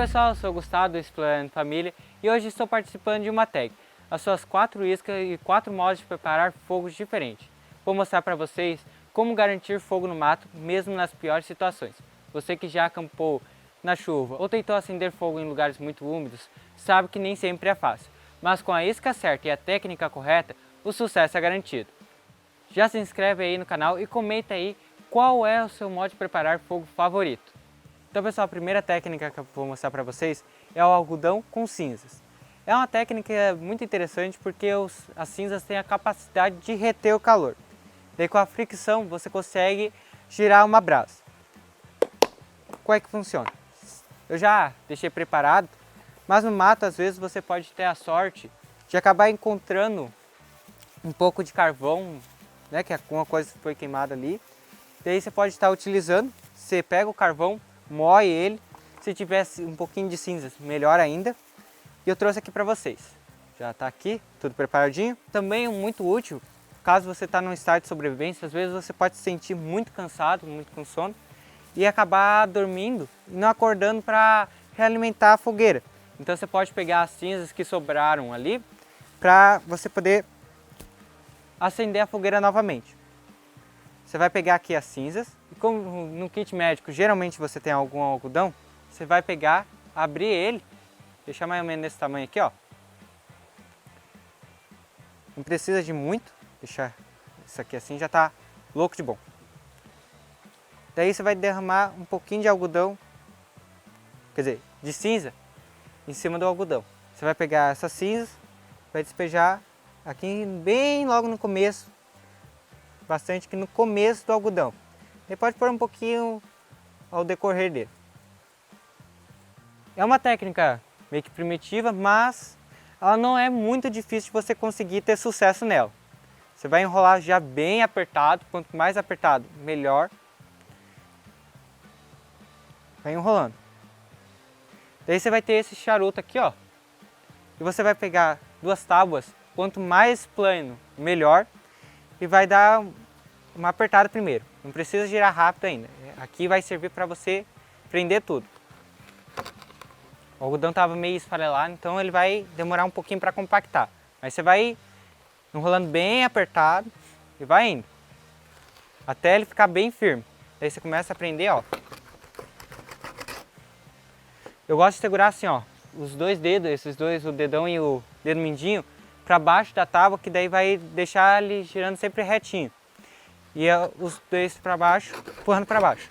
pessoal, eu sou o Gustavo do Explorando Família e hoje estou participando de uma tag, as suas 4 iscas e 4 modos de preparar fogos diferentes. Vou mostrar para vocês como garantir fogo no mato mesmo nas piores situações. Você que já acampou na chuva ou tentou acender fogo em lugares muito úmidos, sabe que nem sempre é fácil, mas com a isca certa e a técnica correta, o sucesso é garantido. Já se inscreve aí no canal e comenta aí qual é o seu modo de preparar fogo favorito. Então pessoal, a primeira técnica que eu vou mostrar para vocês é o algodão com cinzas. É uma técnica muito interessante porque as cinzas têm a capacidade de reter o calor. Daí com a fricção você consegue girar uma brasa. Como é que funciona? Eu já deixei preparado, mas no mato às vezes você pode ter a sorte de acabar encontrando um pouco de carvão, né, que alguma coisa foi queimada ali. Daí você pode estar utilizando, você pega o carvão, moe ele, se tivesse um pouquinho de cinzas, melhor ainda. E eu trouxe aqui para vocês. Já está aqui, tudo preparadinho. Também muito útil, caso você está num estado de sobrevivência, às vezes você pode se sentir muito cansado, muito com sono, e acabar dormindo e não acordando para realimentar a fogueira. Então você pode pegar as cinzas que sobraram ali, para você poder acender a fogueira novamente. Você vai pegar aqui as cinzas e como no kit médico geralmente você tem algum algodão, você vai pegar, abrir ele, deixar mais ou menos desse tamanho aqui, ó. Não precisa de muito, deixar isso aqui assim já tá louco de bom. Daí você vai derramar um pouquinho de algodão, quer dizer, de cinza, em cima do algodão. Você vai pegar essas cinzas, vai despejar aqui bem logo no começo, bastante aqui no começo do algodão. Você pode pôr um pouquinho ao decorrer dele. É uma técnica meio que primitiva, mas ela não é muito difícil de você conseguir ter sucesso nela. Você vai enrolar já bem apertado, quanto mais apertado, melhor. Vai enrolando. Daí você vai ter esse charuto aqui, ó. E você vai pegar 2 tábuas, quanto mais plano, melhor. E vai dar uma apertada primeiro, não precisa girar rápido ainda. Aqui vai servir para você prender tudo. O algodão estava meio esfarelado, então ele vai demorar um pouquinho para compactar. Aí você vai enrolando bem apertado e vai indo, até ele ficar bem firme. Aí você começa a prender, ó. Eu gosto de segurar assim, ó, os 2 dedos, esses dois, o dedão e o dedo mindinho, para baixo da tábua, que daí vai deixar ele girando sempre retinho. E os 2 para baixo, empurrando para baixo.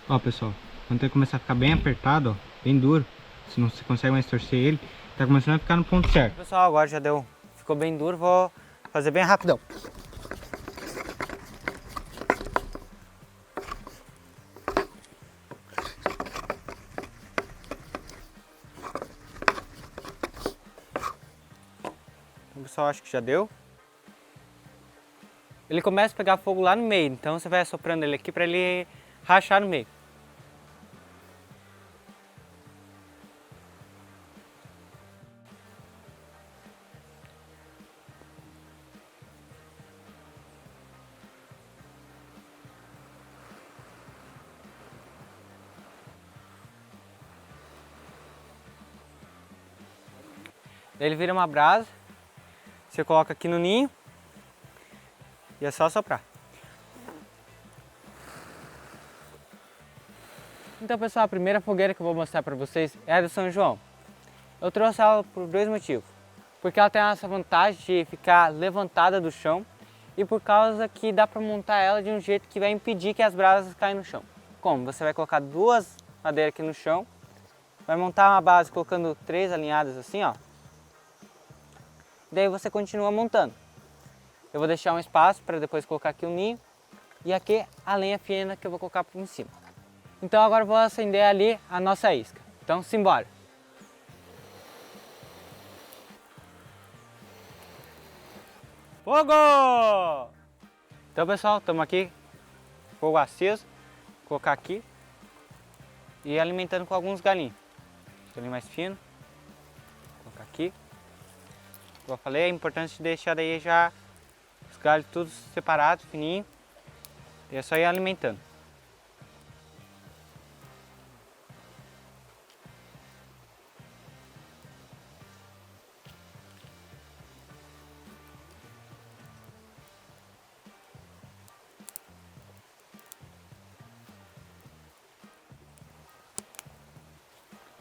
Ó pessoal, quando ele começar a ficar bem apertado, ó, bem duro, se não você consegue mais torcer ele, tá começando a ficar no ponto certo. Pessoal, agora já deu, ficou bem duro, vou fazer bem rapidão. Então, pessoal, acho que já deu. Ele começa a pegar fogo lá no meio, então você vai assoprando ele aqui para ele rachar no meio. Daí ele vira uma brasa, você coloca aqui no ninho e é só soprar. Então pessoal, a primeira fogueira que eu vou mostrar para vocês é a do São João. Eu trouxe ela por 2 motivos. Porque ela tem essa vantagem de ficar levantada do chão e por causa que dá para montar ela de um jeito que vai impedir que as brasas caiam no chão. Como? Você vai colocar 2 madeiras aqui no chão, vai montar uma base colocando 3 alinhadas assim, ó. Daí você continua montando. Eu vou deixar um espaço para depois colocar aqui o ninho e aqui a lenha fina que eu vou colocar por cima. Então agora eu vou acender ali a nossa isca. Então simbora! Fogo! Então pessoal, estamos aqui, fogo aceso, vou colocar aqui e alimentando com alguns galinhos. Galinho mais fino, vou colocar aqui. Como eu falei, é importante deixar daí já os galhos todos separados, fininho, e é só ir alimentando.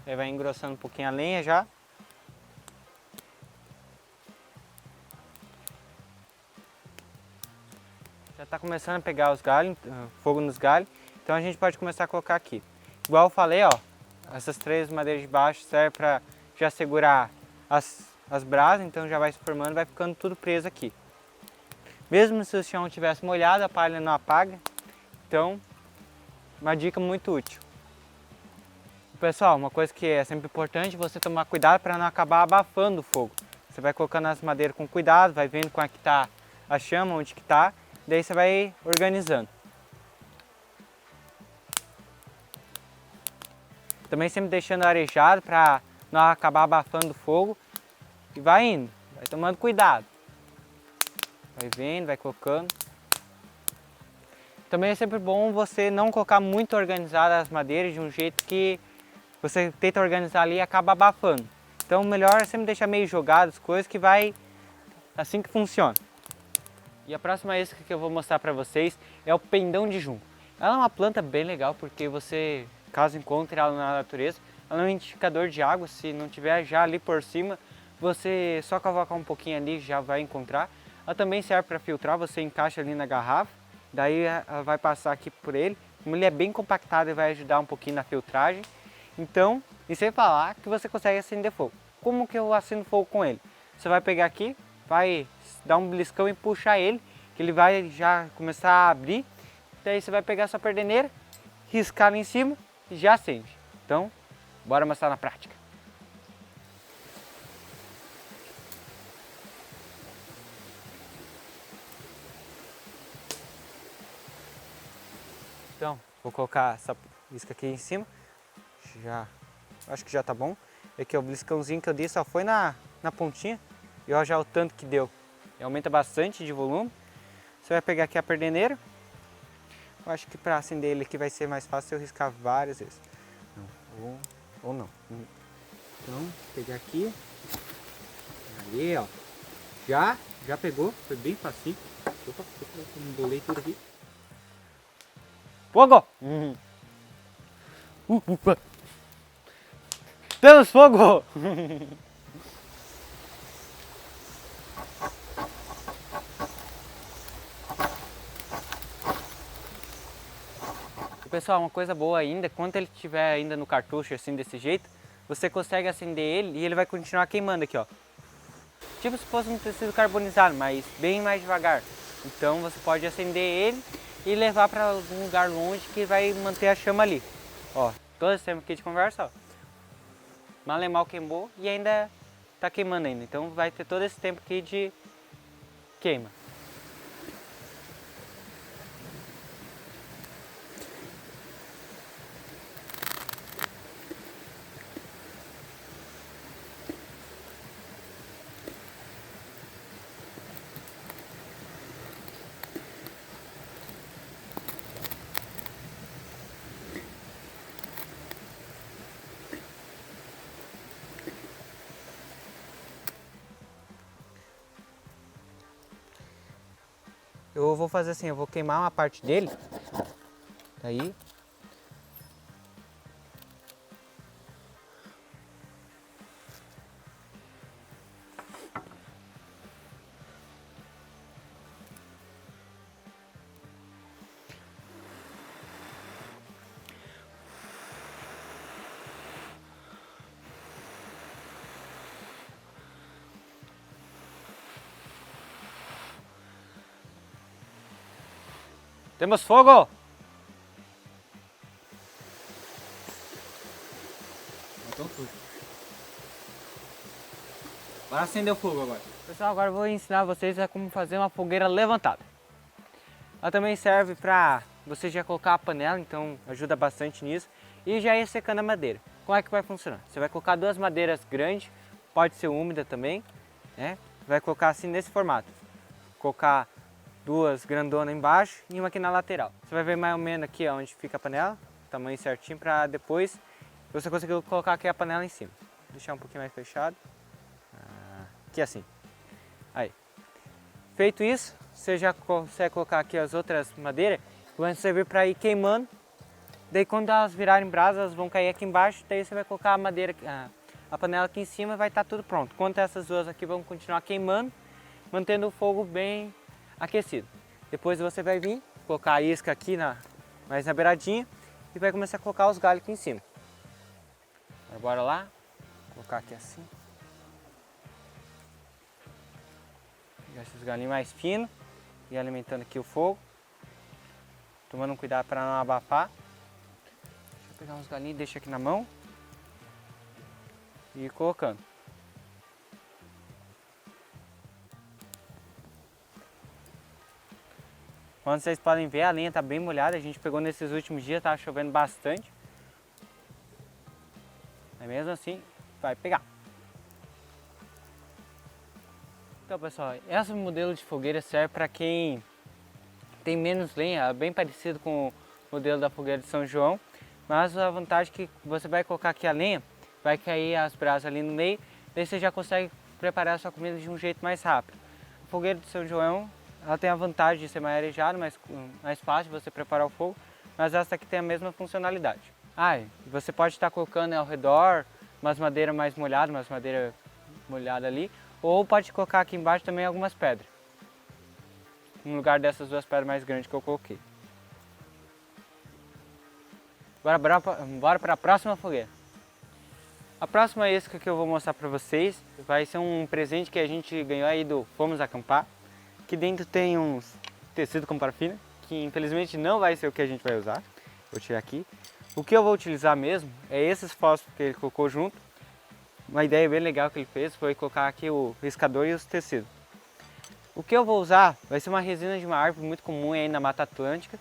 Aí vai engrossando um pouquinho a lenha já. Já está começando a pegar os galhos, fogo nos galhos, então a gente pode começar a colocar aqui. Igual eu falei, ó, essas 3 madeiras de baixo servem para já segurar as brasas, então já vai se formando, vai ficando tudo preso aqui. Mesmo se o chão tivesse molhado, a palha não apaga, então uma dica muito útil. Pessoal, uma coisa que é sempre importante, você tomar cuidado para não acabar abafando o fogo. Você vai colocando as madeiras com cuidado, vai vendo como é que está a chama, onde que está, daí você vai organizando. Também sempre deixando arejado para não acabar abafando o fogo. E vai indo, vai tomando cuidado. Vai vendo, vai colocando. Também é sempre bom você não colocar muito organizado as madeiras de um jeito que você tenta organizar ali e acaba abafando. Então o melhor é sempre deixar meio jogado as coisas, que vai assim que funciona. E a próxima isca que eu vou mostrar para vocês é o pendão de junco. Ela é uma planta bem legal porque você, caso encontre ela na natureza, ela é um identificador de água. Se não tiver já ali por cima, você só cavocar um pouquinho ali já vai encontrar. Ela também serve para filtrar, você encaixa ali na garrafa, daí ela vai passar aqui por ele. Como ele é bem compactado, ele vai ajudar um pouquinho na filtragem. Então, e sem falar que você consegue acender fogo. Como que eu acendo fogo com ele? Você vai pegar aqui, vai dar um beliscão e puxar ele, que ele vai já começar a abrir. Daí você vai pegar a sua perdeneira, riscar ali em cima e já acende. Então, bora mostrar na prática. Então, vou colocar essa isca aqui em cima. Já, acho que já tá bom. Aqui ó, o beliscãozinho que eu dei só foi na pontinha. E olha já o tanto que deu. E aumenta bastante de volume. Você vai pegar aqui a perdeneira. Eu acho que para acender ele aqui vai ser mais fácil eu riscar várias vezes. Não, ou não. Então, pegar aqui. Ali, ó. Já pegou. Foi bem facinho. Opa, embolei tudo aqui. Fogo! Ufa. Temos fogo! Pessoal, uma coisa boa ainda, quando ele estiver ainda no cartucho assim desse jeito, você consegue acender ele e ele vai continuar queimando aqui, ó. Tipo se fosse um tecido carbonizado, mas bem mais devagar. Então você pode acender ele e levar para algum lugar longe que vai manter a chama ali. Ó, todo esse tempo aqui de conversa, ó. Mal e mal queimou e ainda tá queimando ainda. Então vai ter todo esse tempo aqui de queima. Eu vou fazer assim, eu vou queimar uma parte dele. Daí. Temos fogo! Então tudo. Bora acender o fogo agora. Pessoal, agora eu vou ensinar vocês a como fazer uma fogueira levantada. Ela também serve para você já colocar a panela, então ajuda bastante nisso. E já ir secando a madeira. Como é que vai funcionar? Você vai colocar duas madeiras grandes, pode ser úmida também, né? Vai colocar assim nesse formato. Colocar duas grandonas embaixo e uma aqui na lateral. Você vai ver mais ou menos aqui onde fica a panela, tamanho certinho, para depois você conseguir colocar aqui a panela em cima. Vou deixar um pouquinho mais fechado. Aqui assim. Aí. Feito isso, você já consegue colocar aqui as outras madeiras, que vão servir para ir queimando. Daí quando elas virarem brasa, elas vão cair aqui embaixo, daí você vai colocar a madeira, a panela aqui em cima e vai estar tudo pronto. Enquanto essas duas aqui vão continuar queimando, mantendo o fogo bem aquecido. Depois você vai vir, colocar a isca aqui mais na beiradinha e vai começar a colocar os galhos aqui em cima. Agora bora lá, colocar aqui assim. Pegar esses galinhos mais finos e alimentando aqui o fogo. Tomando cuidado para não abafar. Deixa eu pegar uns galinhos e deixar aqui na mão. E ir colocando. Como vocês podem ver, a lenha está bem molhada. A gente pegou nesses últimos dias, estava chovendo bastante. Mas mesmo assim, vai pegar. Então pessoal, esse modelo de fogueira serve para quem tem menos lenha, é bem parecido com o modelo da fogueira de São João, mas a vantagem é que você vai colocar aqui a lenha, vai cair as brasas ali no meio, daí você já consegue preparar a sua comida de um jeito mais rápido. A fogueira de São João, ela tem a vantagem de ser mais arejada, mais fácil de você preparar o fogo, mas essa aqui tem a mesma funcionalidade. Você pode estar colocando ao redor umas madeiras mais molhadas, umas madeiras molhadas ali, ou pode colocar aqui embaixo também algumas pedras, no lugar dessas duas pedras mais grandes que eu coloquei. Bora para a próxima fogueira. A próxima isca que eu vou mostrar para vocês vai ser um presente que a gente ganhou aí do Fomos Acampar. Aqui dentro tem uns tecido com parafina, que infelizmente não vai ser o que a gente vai usar. Vou tirar aqui. O que eu vou utilizar mesmo é esses fósforos que ele colocou junto. Uma ideia bem legal que ele fez foi colocar aqui o riscador e os tecidos. O que eu vou usar vai ser uma resina de uma árvore muito comum aí na Mata Atlântica,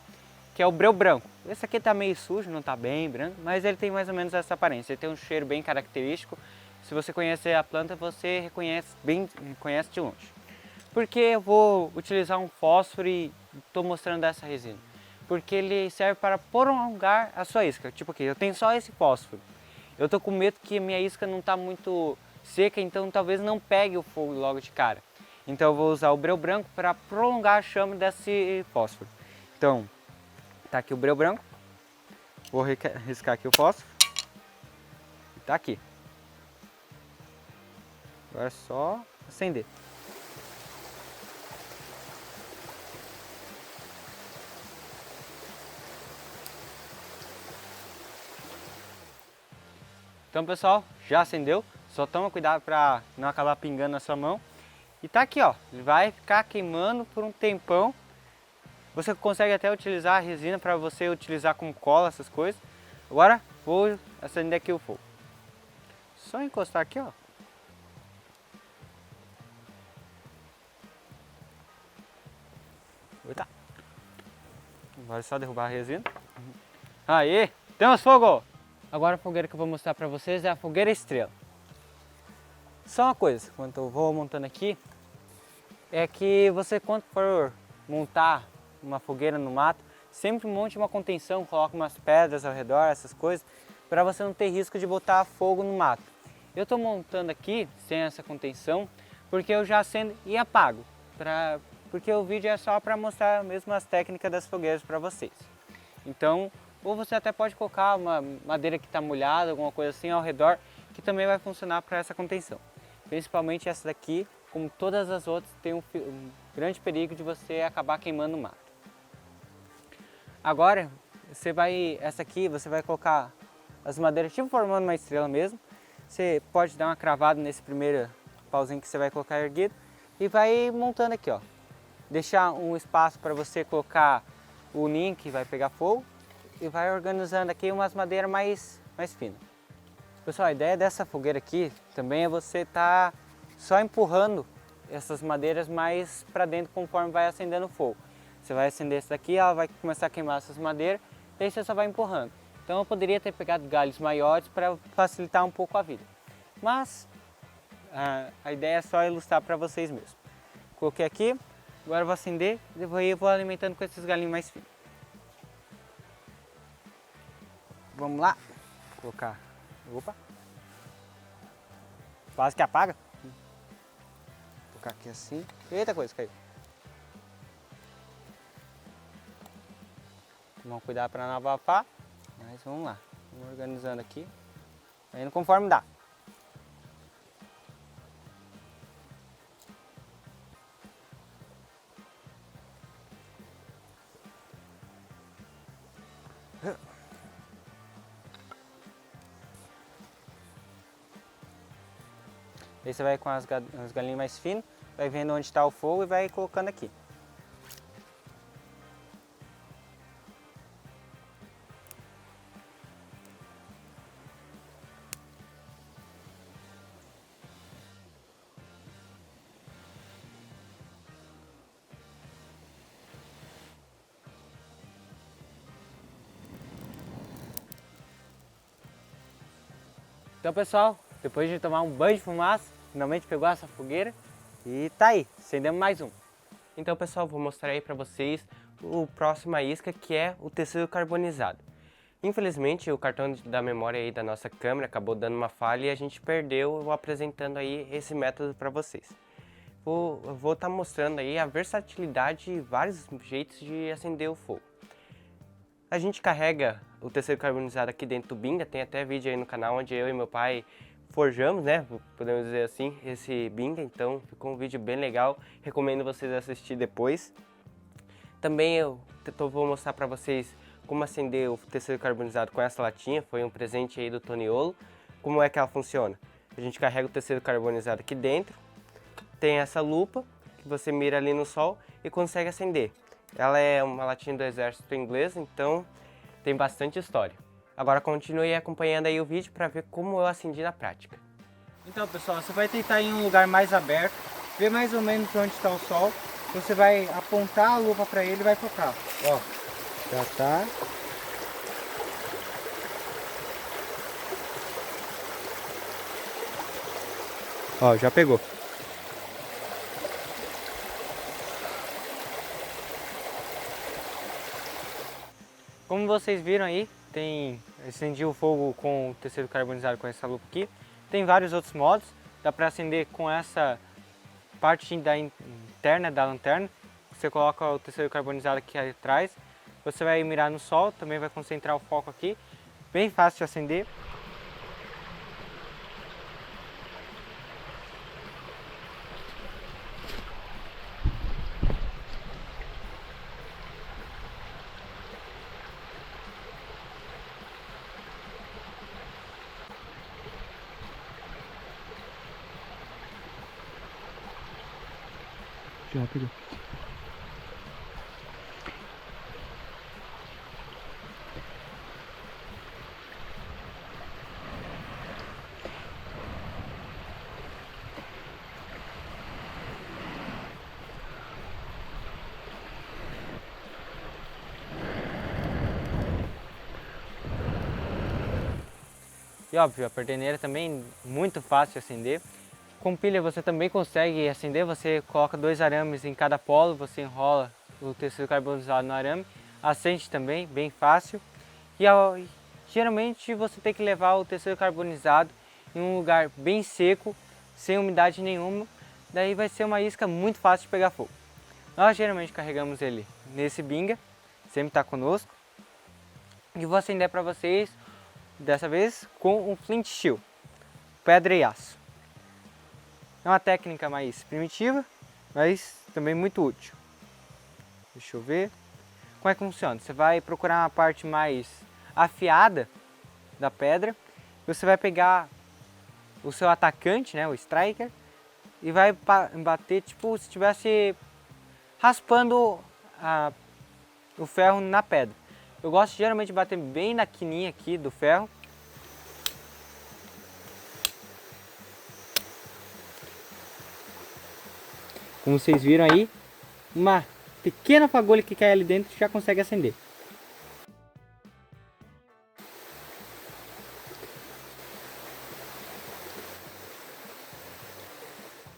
que é o breu branco. Esse aqui está meio sujo, não está bem branco, mas ele tem mais ou menos essa aparência. Ele tem um cheiro bem característico. Se você conhecer a planta, você reconhece de longe. Por que eu vou utilizar um fósforo e estou mostrando essa resina? Porque ele serve para prolongar a sua isca. Tipo aqui, eu tenho só esse fósforo. Eu estou com medo que a minha isca não está muito seca, então talvez não pegue o fogo logo de cara. Então eu vou usar o breu branco para prolongar a chama desse fósforo. Então, tá aqui o breu branco. Vou riscar aqui o fósforo. E tá aqui. Agora é só acender. Então pessoal, já acendeu, só toma cuidado para não acabar pingando na sua mão. E tá aqui ó, ele vai ficar queimando por um tempão. Você consegue até utilizar a resina para você utilizar como cola, essas coisas. Agora vou acender aqui o fogo. Só encostar aqui ó. Eita. Agora é só derrubar a resina. Aí, temos fogo! Agora a fogueira que eu vou mostrar para vocês é a fogueira estrela. Só uma coisa, enquanto eu vou montando aqui, é que você quando for montar uma fogueira no mato, sempre monte uma contenção, coloque umas pedras ao redor, essas coisas, para você não ter risco de botar fogo no mato. Eu estou montando aqui sem essa contenção, porque eu já acendo e apago, porque o vídeo é só para mostrar mesmo as técnicas das fogueiras para vocês. Então, ou você até pode colocar uma madeira que está molhada, alguma coisa assim ao redor, que também vai funcionar para essa contenção. Principalmente essa daqui, como todas as outras, tem um grande perigo de você acabar queimando o mato. Agora, essa aqui você vai colocar as madeiras tipo formando uma estrela mesmo. Você pode dar uma cravada nesse primeiro pauzinho que você vai colocar erguido e vai montando aqui ó. Deixar um espaço para você colocar o ninho que vai pegar fogo e vai organizando aqui umas madeiras mais finas. Pessoal, a ideia dessa fogueira aqui também é você estar só empurrando essas madeiras mais para dentro conforme vai acendendo o fogo. Você vai acender essa daqui, ela vai começar a queimar essas madeiras, daí você só vai empurrando. Então eu poderia ter pegado galhos maiores para facilitar um pouco a vida. Mas a ideia é só ilustrar para vocês mesmo. Coloquei aqui, agora eu vou acender e vou alimentando com esses galinhos mais finos. Vamos lá, colocar. Opa! Quase que apaga. Vou colocar aqui assim. Eita coisa, caiu. Vamos cuidar para não abafar. Mas vamos lá. Vamos organizando aqui. Indo conforme dá. Aí você vai com as galinhas mais finas, vai vendo onde está o fogo e vai colocando aqui. Então pessoal, depois de tomar um banho de fumaça, finalmente pegou essa fogueira e tá aí, acendemos mais um. Então pessoal, vou mostrar aí pra vocês o próxima isca, que é o tecido carbonizado. Infelizmente o cartão da memória aí da nossa câmera acabou dando uma falha e a gente perdeu apresentando aí esse método para vocês. Vou estar mostrando aí a versatilidade e vários jeitos de acender o fogo. A gente carrega o tecido carbonizado aqui dentro do binga, tem até vídeo aí no canal onde eu e meu pai forjamos, né, podemos dizer assim, esse binga, então ficou um vídeo bem legal, recomendo vocês assistir depois. Também vou mostrar para vocês como acender o tecido carbonizado com essa latinha, foi um presente aí do Toniolo. Como é que ela funciona? A gente carrega o tecido carbonizado aqui dentro, tem essa lupa que você mira ali no sol e consegue acender. Ela é uma latinha do exército inglês, então tem bastante história. Agora continue acompanhando aí o vídeo para ver como eu acendi na prática. Então pessoal, você vai tentar ir em um lugar mais aberto, ver mais ou menos onde está o sol. Você vai apontar a lupa para ele e vai focar. Ó, já tá. Ó, já pegou. Como vocês viram aí, acendi o fogo com o tecido carbonizado com essa lupa aqui. Tem vários outros modos, dá para acender com essa parte interna da lanterna. Você coloca o tecido carbonizado aqui atrás, você vai mirar no sol, também vai concentrar o foco aqui. Bem fácil de acender. Já pegou. E óbvio, a perdeneira também muito fácil de acender. Com pilha você também consegue acender, você coloca 2 arames em cada polo, você enrola o tecido carbonizado no arame, acende também, bem fácil. E geralmente você tem que levar o tecido carbonizado em um lugar bem seco, sem umidade nenhuma, daí vai ser uma isca muito fácil de pegar fogo. Nós geralmente carregamos ele nesse binga, sempre está conosco, e vou acender para vocês, dessa vez com um flint steel, pedra e aço. É uma técnica mais primitiva, mas também muito útil. Deixa eu ver. Como é que funciona? Você vai procurar uma parte mais afiada da pedra. Você vai pegar o seu atacante, né, o striker, e vai bater tipo se estivesse raspando o ferro na pedra. Eu gosto geralmente de bater bem na quininha aqui do ferro. Como vocês viram aí, uma pequena fagulha que cai ali dentro já consegue acender.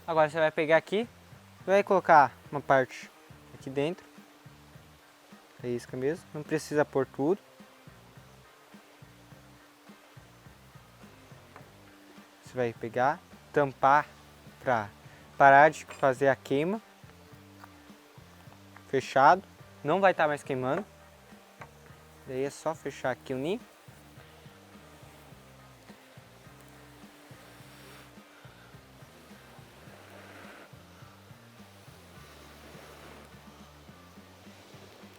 Agora você vai pegar aqui, vai colocar uma parte aqui dentro, a isca mesmo, não precisa pôr tudo. Você vai pegar, tampar para parar de fazer a queima. Fechado, não vai estar mais queimando. Daí é só fechar aqui o ninho.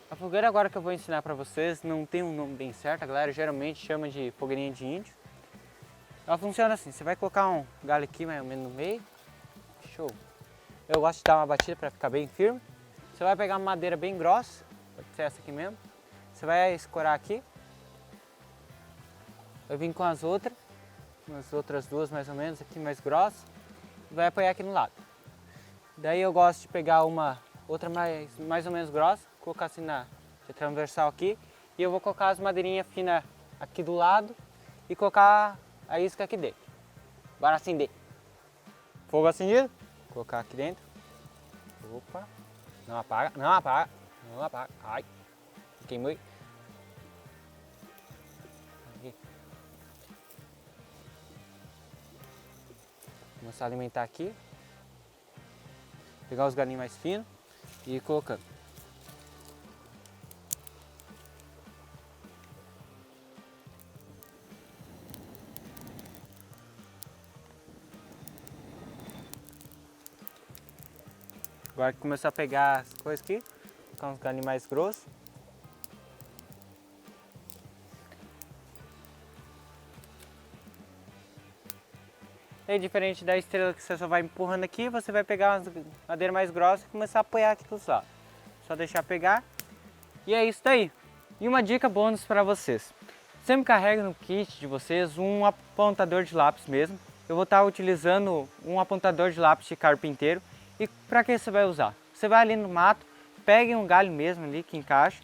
A fogueira agora que eu vou ensinar para vocês não tem um nome bem certo, a galera geralmente chama de fogueirinha de índio. Ela funciona assim, você vai colocar um galho aqui mais ou menos no meio. Show! Eu gosto de dar uma batida para ficar bem firme. Você vai pegar uma madeira bem grossa, pode ser essa aqui mesmo. Você vai escorar aqui. Vai vir com as outras duas mais ou menos aqui mais grossas. E vai apoiar aqui no lado. Daí eu gosto de pegar uma outra mais ou menos grossa, colocar assim na transversal aqui. E eu vou colocar as madeirinhas finas aqui do lado e colocar a isca aqui dentro. Bora acender. Fogo acendido. Colocar aqui dentro. Opa. Não apaga, não apaga, não apaga. Ai, queimou. Aqui. Começar a alimentar aqui. Pegar os galinhos mais finos e ir colocando. Agora que começar a pegar as coisas aqui, colocar uns galinhos mais grossos. E diferente da estrela que você só vai empurrando aqui, você vai pegar umas madeiras mais grossas e começar a apoiar aqui dos lados. Só deixar pegar. E é isso daí. E uma dica bônus para vocês. Sempre carregue no kit de vocês um apontador de lápis mesmo. Eu vou estar utilizando um apontador de lápis de carpinteiro. E para que você vai usar? Você vai ali no mato, pegue um galho mesmo ali que encaixa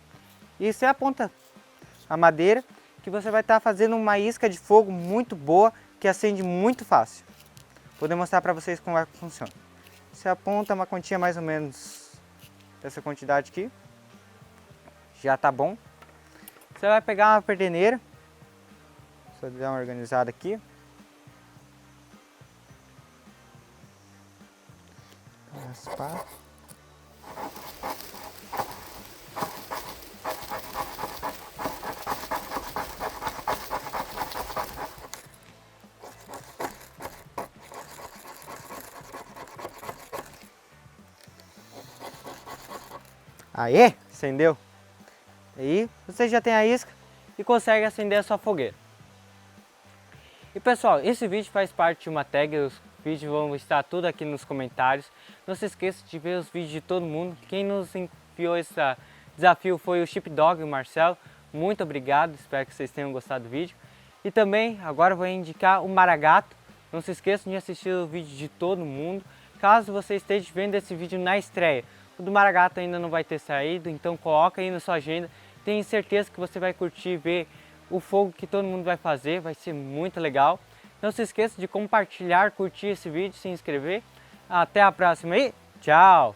e você aponta a madeira que você vai estar fazendo uma isca de fogo muito boa que acende muito fácil. Vou demonstrar para vocês como é que funciona. Você aponta uma quantia mais ou menos dessa quantidade aqui, já tá bom. Você vai pegar uma perdeneira, só dar uma organizada aqui. Raspar. Aê, acendeu. Aí você já tem a isca e consegue acender a sua fogueira. E pessoal, esse vídeo faz parte de uma tag, os vídeos vão estar tudo aqui nos comentários. Não se esqueça de ver os vídeos de todo mundo. Quem nos enviou esse desafio foi o Sheepdog e o Marcelo. Muito obrigado, espero que vocês tenham gostado do vídeo. E também agora eu vou indicar o Maragato. Não se esqueçam de assistir o vídeo de todo mundo. Caso você esteja vendo esse vídeo na estreia, o do Maragato ainda não vai ter saído, então coloca aí na sua agenda. Tenho certeza que você vai curtir ver o fogo que todo mundo vai fazer, vai ser muito legal. Não se esqueça de compartilhar, curtir esse vídeo, se inscrever. Até a próxima aí, tchau!